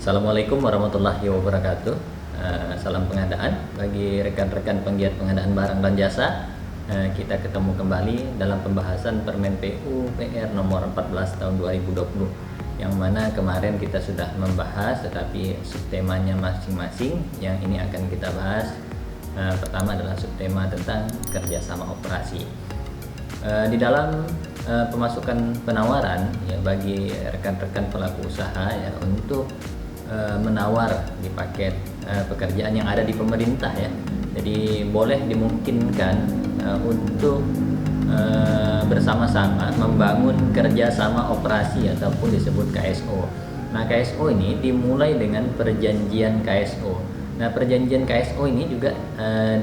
Assalamualaikum warahmatullahi wabarakatuh. Salam pengadaan bagi rekan-rekan penggiat pengadaan barang dan jasa. Kita ketemu kembali dalam pembahasan Permen PU PR nomor 14 tahun 2020, yang mana kemarin kita sudah membahas, tetapi subtemanya masing-masing. Yang ini akan kita bahas. Pertama adalah subtema tentang kerjasama operasi. Di dalam pemasukan penawaran ya, bagi rekan-rekan pelaku usaha ya, untuk menawar di paket pekerjaan yang ada di pemerintah ya. Jadi boleh dimungkinkan untuk bersama-sama membangun kerjasama operasi ataupun disebut KSO. Nah, KSO ini dimulai dengan perjanjian KSO. Nah, perjanjian KSO ini juga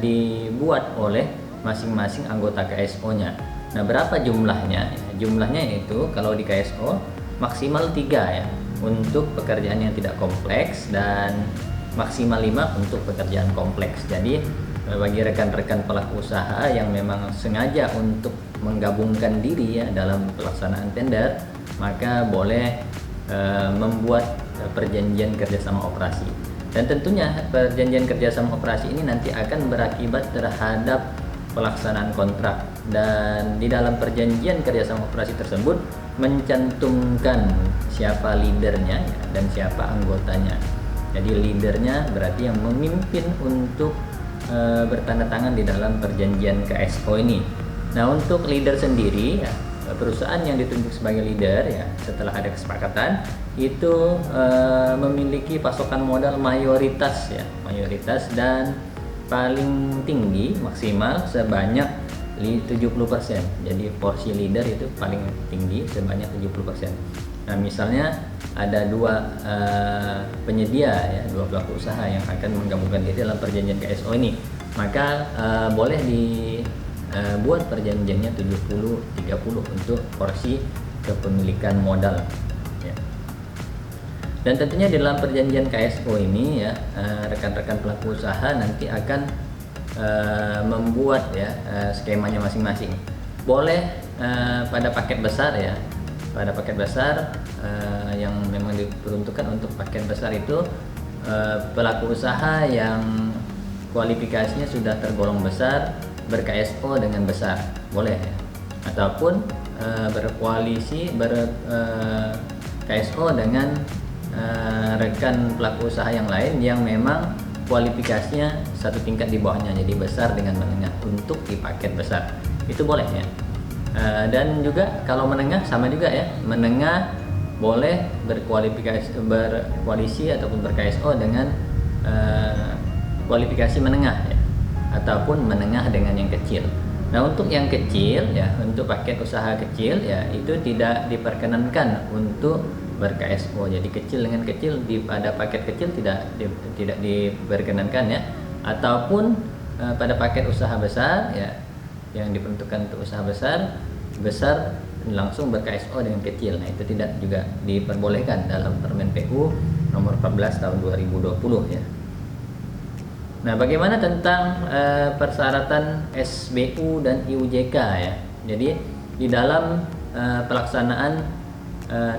dibuat oleh masing-masing anggota KSO-nya. Nah, berapa jumlahnya? Jumlahnya itu kalau di KSO maksimal 3 ya, untuk pekerjaan yang tidak kompleks, dan maksimal 5 untuk pekerjaan kompleks. Jadi bagi rekan-rekan pelaku usaha yang memang sengaja untuk menggabungkan diri ya dalam pelaksanaan tender, maka boleh membuat perjanjian kerjasama operasi. Dan tentunya perjanjian kerjasama operasi ini nanti akan berakibat terhadap pelaksanaan kontrak, dan di dalam perjanjian kerjasama operasi tersebut mencantumkan siapa leadernya ya, dan siapa anggotanya. Jadi leadernya berarti yang memimpin untuk bertanda tangan di dalam perjanjian KSO ini. Nah, untuk leader sendiri ya, perusahaan yang ditunjuk sebagai leader ya, setelah ada kesepakatan itu memiliki pasokan modal mayoritas ya, mayoritas dan paling tinggi maksimal sebanyak 70%. Jadi porsi leader itu paling tinggi sebanyak 70%. Nah, misalnya ada dua penyedia ya, dua pelaku usaha yang akan menggabungkan diri dalam perjanjian KSO ini, maka boleh dibuat perjanjiannya 70-30 untuk porsi kepemilikan modal ya. Dan tentunya di dalam perjanjian KSO ini ya, rekan-rekan pelaku usaha nanti akan membuat ya skemanya masing-masing. Boleh pada paket besar ya, pada paket besar yang memang diperuntukkan untuk paket besar itu pelaku usaha yang kualifikasinya sudah tergolong besar ber-KSO dengan besar boleh ya, ataupun berkoalisi ber-KSO dengan rekan pelaku usaha yang lain yang memang kualifikasinya satu tingkat di bawahnya, jadi besar dengan menengah untuk di paket besar itu boleh ya. Dan juga kalau menengah sama juga ya, menengah boleh berkoalisi ataupun ber-KSO dengan kualifikasi menengah ya, ataupun menengah dengan yang kecil. Nah, untuk yang kecil ya, untuk paket usaha kecil ya, itu tidak diperkenankan untuk ber-KSO. Jadi kecil dengan kecil pada paket kecil tidak diperkenankan ya, ataupun pada paket usaha besar ya, yang diperuntukkan untuk usaha besar langsung ber-KSO dengan kecil. Nah, itu tidak juga diperbolehkan dalam Permen PU nomor 14 tahun 2020 ya. Nah, bagaimana tentang persyaratan SBU dan IUJK ya? Jadi di dalam pelaksanaan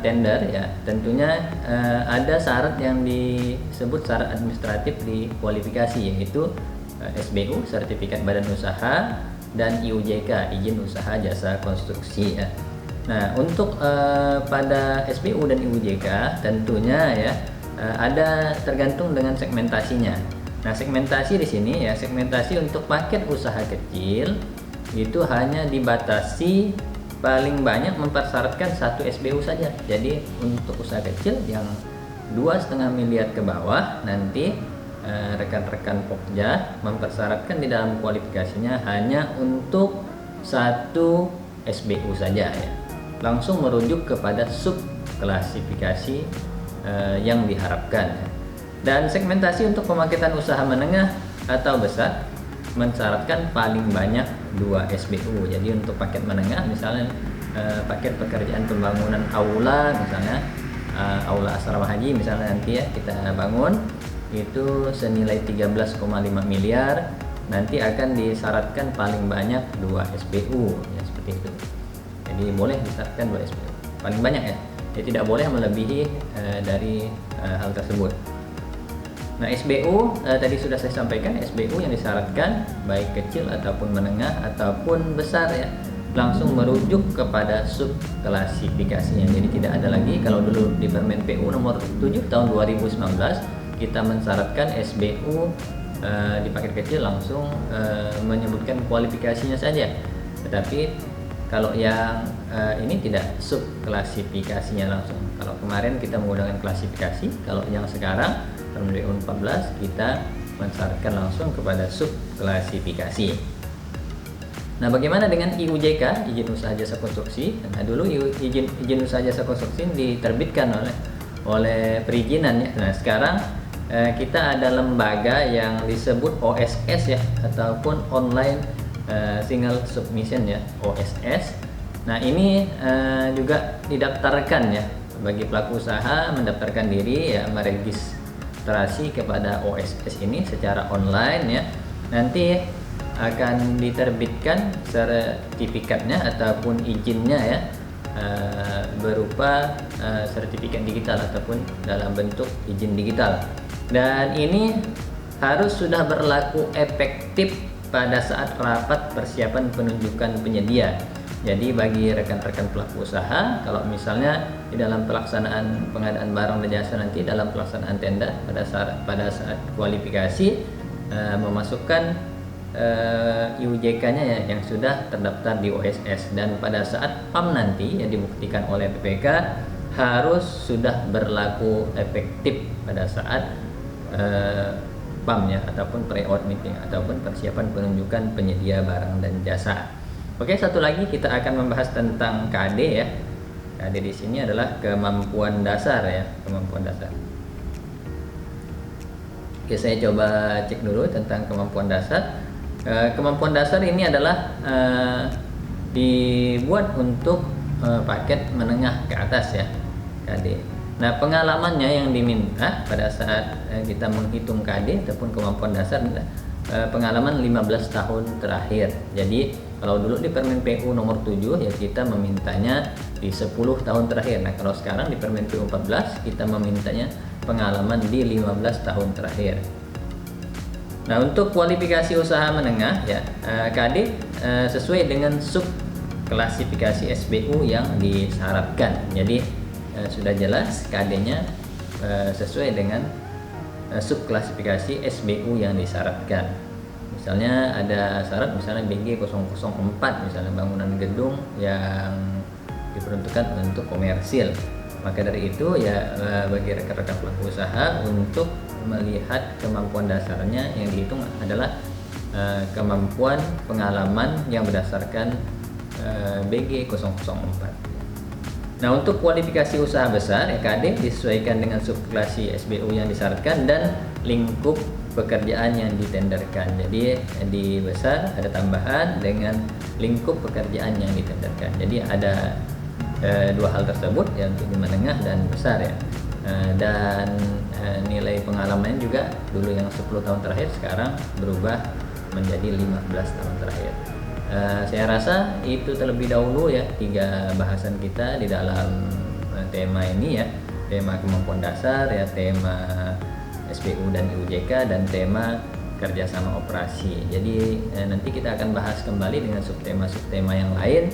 tender ya, tentunya ada syarat yang disebut syarat administratif di kualifikasi, yaitu SBU sertifikat badan usaha dan IUJK izin usaha jasa konstruksi ya. Nah, untuk pada SBU dan IUJK tentunya ya ada tergantung dengan segmentasinya. Nah, segmentasi di sini ya, segmentasi untuk paket usaha kecil itu hanya dibatasi paling banyak mempersyaratkan 1 SBU saja. Jadi untuk usaha kecil yang 2,5 miliar ke bawah, nanti rekan-rekan Pokja mempersyaratkan di dalam kualifikasinya hanya untuk 1 SBU saja ya. Langsung merujuk kepada sub klasifikasi yang diharapkan ya. Dan segmentasi untuk pemaketan usaha menengah atau besar mensyaratkan paling banyak 2 SBU. Jadi untuk paket menengah misalnya paket pekerjaan pembangunan aula, misalnya aula asrama haji misalnya nanti ya kita bangun itu senilai 13,5 miliar, nanti akan disyaratkan paling banyak 2 SBU ya, seperti itu. Jadi boleh disyaratkan 2 SBU paling banyak ya. ya tidak boleh melebihi dari hal tersebut. Nah, SBU tadi sudah saya sampaikan, SBU yang disyaratkan baik kecil ataupun menengah ataupun besar ya, langsung merujuk kepada subklasifikasinya. Jadi tidak ada lagi, kalau dulu di Permen PU nomor 7 tahun 2019 kita mensyaratkan SBU di paket kecil langsung menyebutkan kualifikasinya saja. Tetapi kalau yang ini tidak subklasifikasinya langsung. Kalau kemarin kita menggunakan klasifikasi, kalau yang sekarang Permen PU 14 kita mensyaratkan langsung kepada subklasifikasi. Nah, bagaimana dengan IUJK, izin usaha jasa konstruksi? Nah, dulu izin usaha jasa konstruksi diterbitkan oleh perizinan ya. Nah, sekarang kita ada lembaga yang disebut OSS ya, ataupun online single submission ya, OSS. Nah, ini juga didaftarkan ya, bagi pelaku usaha mendaftarkan diri ya, meregistrasi kepada OSS ini secara online ya. Nanti akan diterbitkan sertifikatnya ataupun izinnya ya, berupa sertifikat digital ataupun dalam bentuk izin digital. Dan ini harus sudah berlaku efektif pada saat rapat persiapan penunjukan penyedia. Jadi bagi rekan-rekan pelaku usaha, kalau misalnya di dalam pelaksanaan pengadaan barang dan jasa nanti dalam pelaksanaan tender pada saat kualifikasi memasukkan IUJK-nya ya, yang sudah terdaftar di OSS, dan pada saat PAM nanti yang dibuktikan oleh PPK harus sudah berlaku efektif pada saat PAM ya, ataupun pre-award meeting ataupun persiapan penunjukan penyedia barang dan jasa. Oke, satu lagi kita akan membahas tentang KD ya. KD di sini adalah kemampuan dasar ya, kemampuan dasar. Oke, saya coba cek dulu tentang kemampuan dasar. Kemampuan dasar ini adalah dibuat untuk paket menengah ke atas ya, KD. Nah, pengalamannya yang diminta pada saat kita menghitung KD ataupun kemampuan dasar, pengalaman 15 tahun terakhir. Jadi kalau dulu di Permen PU nomor 7 ya kita memintanya di 10 tahun terakhir. Nah, kalau sekarang di Permen PU 14 kita memintanya pengalaman di 15 tahun terakhir. Nah, untuk kualifikasi usaha menengah ya, KD sesuai dengan subklasifikasi SBU yang disyaratkan. Jadi sudah jelas KD-nya sesuai dengan subklasifikasi SBU yang disyaratkan. Misalnya ada syarat misalnya BG 004, misalnya bangunan gedung yang diperuntukkan untuk komersil. Maka dari itu ya bagi rekan-rekan pelaku usaha untuk melihat kemampuan dasarnya yang dihitung adalah kemampuan pengalaman yang berdasarkan BG 004. Nah, untuk kualifikasi usaha besar KD disesuaikan dengan subklasi SBU yang disyaratkan dan lingkup pekerjaan yang ditenderkan. Jadi di besar ada tambahan dengan lingkup pekerjaan yang ditenderkan. Jadi ada dua hal tersebut ya, untuk di menengah dan besar ya. Dan nilai pengalamannya juga dulu yang 10 tahun terakhir sekarang berubah menjadi 15 tahun terakhir. Saya rasa itu terlebih dahulu ya 3 bahasan kita di dalam tema ini ya, tema kemampuan dasar ya, tema SBU dan IUJK, dan tema kerjasama operasi. Jadi nanti kita akan bahas kembali dengan subtema yang lain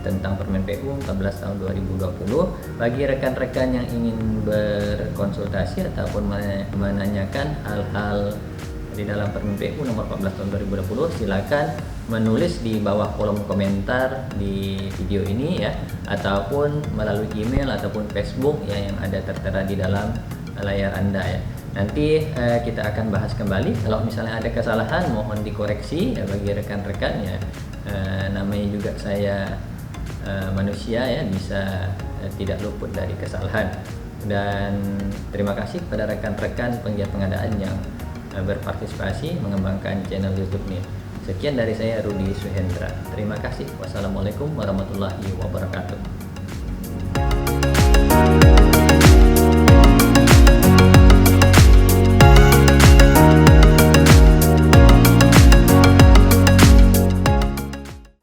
tentang Permen PU 14 tahun 2020. Bagi rekan-rekan yang ingin berkonsultasi ataupun menanyakan hal-hal di dalam Permen PU nomor 14 tahun 2020, silakan menulis di bawah kolom komentar di video ini ya, ataupun melalui email ataupun Facebook ya, yang ada tertera di dalam layar Anda ya. Nanti kita akan bahas kembali. Kalau misalnya ada kesalahan mohon dikoreksi ya bagi rekan-rekan ya. Namanya juga saya manusia ya, bisa tidak luput dari kesalahan. Dan terima kasih kepada rekan-rekan penggiat pengadaan yang berpartisipasi mengembangkan channel YouTube ini. Sekian dari saya, Rudi Suhendra. Terima kasih. Wassalamualaikum warahmatullahi wabarakatuh.